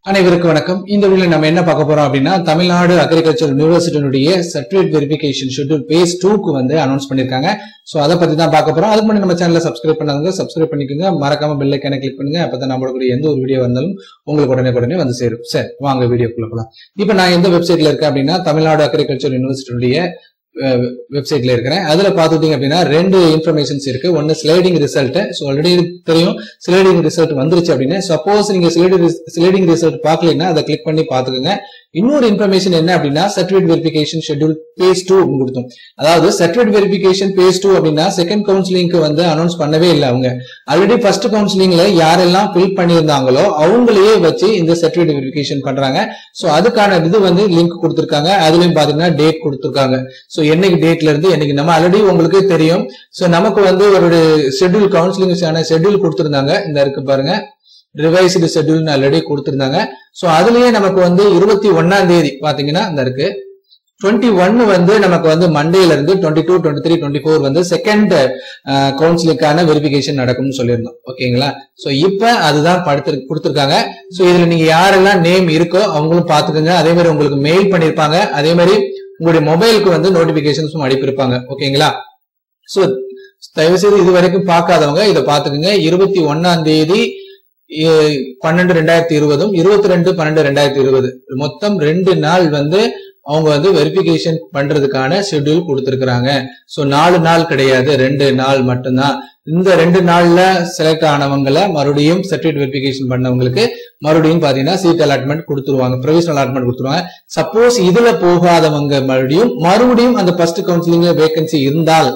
அனைவருக்கும் வணக்கம். இந்த வீடியோல நம்ம என்ன பார்க்க போறோம் அப்படின்னா, தமிழ்நாடு அக்ரிகல்ச்சர் யூனிவர்சிட்டியுடைய சர்டிபிகேட் வெரிஃபிகேஷன் ஷெட்யூல் பேஸ் 2க்கு வந்து அனௌன்ஸ் பண்ணிருக்காங்க. சோ அதை பத்தி தான் பார்க்க போறோம். அதுக்கு முன்னாடி நம்ம சேனலை சப்ஸ்கிரைப் பண்ணாங்க, சப்ஸ்கிரைப் பண்ணிக்கோங்க. மறக்காம பெல் ஐகானை கிளிக் பண்ணுங்க. அப்பதான் நம்மளோட எந்த ஒரு வீடியோ வந்தாலும் உங்களுக்கு உடனே வந்து சேரும். சரி, வாங்க வீடியோக்குள்ள போலாம். இப்ப நான் எந்த வெப்சைட்ல இருக்கேன் அப்படின்னா, தமிழ்நாடு அக்ரிகல்ச்சர் யூனிவர்சிட்டியுடைய வெப்சைட்ல இருக்கிறேன். அதுல பாத்துட்டீங்க அப்படின்னா ரெண்டு இன்ஃபர்மேஷன்ஸ் இருக்கு. ஒன்னு ஸ்லைடிங் ரிசல்ட். சோ ஆல்ரெடி தெரியும் ஸ்லைடிங் ரிசல்ட் வந்துருச்சு அப்படின்னு. சப்போஸ் நீங்க ஸ்லைடிங் ரிசல்ட் பாக்கலைன்னா அதை கிளிக் பண்ணி பாத்துக்கோங்க. இன்னொரு இன்ஃபர்மேஷன் என்ன அப்படின்னா, சர்டிபிகேட் வெரிஃபிகேஷன் ஷெட்யூல் பேஸ் 2 கொடுத்தோம். அதாவது சர்டிபிகேட் வெரிஃபிகேஷன் பேஸ் 2 அப்படின்னா செகண்ட் கவுன்சிலிங்க்கு வந்து அனௌன்ஸ் பண்ணவே இல்லை. அவங்க ஆல்ரெடி ஃபர்ஸ்ட் கவுன்சிலிங்ல யாரெல்லாம் ஃபில் பண்ணியிருந்தாங்களோ அவங்களையே வச்சு இந்த சர்டிபிகேட் வெரிஃபிகேஷன் பண்றாங்க. சோ அதுக்கான இது வந்து லிங்க் கொடுத்திருக்காங்க. அதுலயும் பாத்தீங்கன்னா டேட் கொடுத்திருக்காங்க. சோ என்னைக்கு டேட்ல இருந்து என்னைக்கு நம்ம ஆல்ரெடி உங்களுக்கு தெரியும். சோ நமக்கு வந்து ஒரு ஷெட்யூல் கவுன்சிலிங்கான ஷெட்யூல் கொடுத்திருந்தாங்க. இந்த இருக்கு பாருங்க, ரிவைஸ்டு ஷெட்யூல் ஆல்ரெடி கொடுத்திருந்தாங்க. சோ அதுலயே நமக்கு வந்து 21ஆம் தேதி பாத்தீங்கன்னா இந்த இருக்கு 21 வந்து நமக்கு வந்து மண்டேல இருந்து 22, 23, 24 வந்து செகண்ட் கவுன்சிலிங்கான வெரிஃபிகேஷன் நடக்கும்னு சொல்லியிருந்தோம். ஓகேங்களா? சோ இப்ப அதுதான் கொடுத்திருக்காங்க. சோ இதுல நீங்க யாரெல்லாம் நேம் இருக்கோ அவங்களும் பாத்துக்கோங்க. அதே மாதிரி உங்களுக்கு மெயில் பண்ணிருப்பாங்க. அதே மாதிரி உங்களுடைய மொபைலுக்கு வந்து நோட்டிபிகேஷன்ஸும் அனுப்பியிருப்பாங்க. ஓகேங்களா? சோ தயவு செய்து இது வரைக்கும் பார்க்காதவங்க இதை பாத்துக்கோங்க. 21ஆம் தேதி 12/2020, 22/12/2020 மொத்தம் 2 நாள் வந்து அவங்க வந்து வெரிஃபிகேஷன் பண்றதுக்கான ஷெட்யூல் கொடுத்திருக்கிறாங்க. சோ 4 நாள் கிடையாது, 2 நாள் மட்டும்தான். இந்த 2 நாள்ல செலக்ட் ஆனவங்களை மறுபடியும் சர்டிபிகேட் வெரிஃபிகேஷன் பண்ணவங்களுக்கு மறுபடியும் பாத்தீங்கன்னா சீட் அலாட்மெண்ட் கொடுத்துருவாங்க, ப்ரொவிஷனல் அலாட்மெண்ட் கொடுத்துருவாங்க. சப்போஸ் இதுல போகாதவங்க மறுபடியும் அந்த ஃபர்ஸ்ட் கவுன்சிலிங்ல வேகன்சி இருந்தால்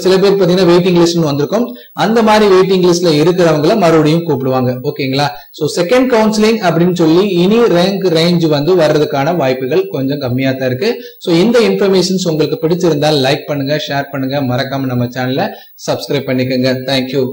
சில பேர் பாத்தீங்கன்னா வெயிட்டிங் லிஸ்ட் வந்திருக்கும். அந்த மாதிரி வெயிட்டிங் லிஸ்ட்ல இருக்கிறவங்களை மறுபடியும் கூப்பிடுவாங்க. ஓகேங்களா? சோ செகண்ட் கவுன்சிலிங் அப்படின்னு சொல்லி இனி ரேஞ்ச் வந்து வர்றதுக்கான வாய்ப்புகள் கொஞ்சம் கம்மியா தான் இருக்கு. சோ இந்த இன்ஃபர்மேஷன்ஸ் உங்களுக்கு பிடிச்சிருந்தால் லைக் பண்ணுங்க, ஷேர் பண்ணுங்க, மறக்காம நம்ம சேனலை சப்ஸ்கிரைப் பண்ணிக்கோங்க. தேங்க்யூ.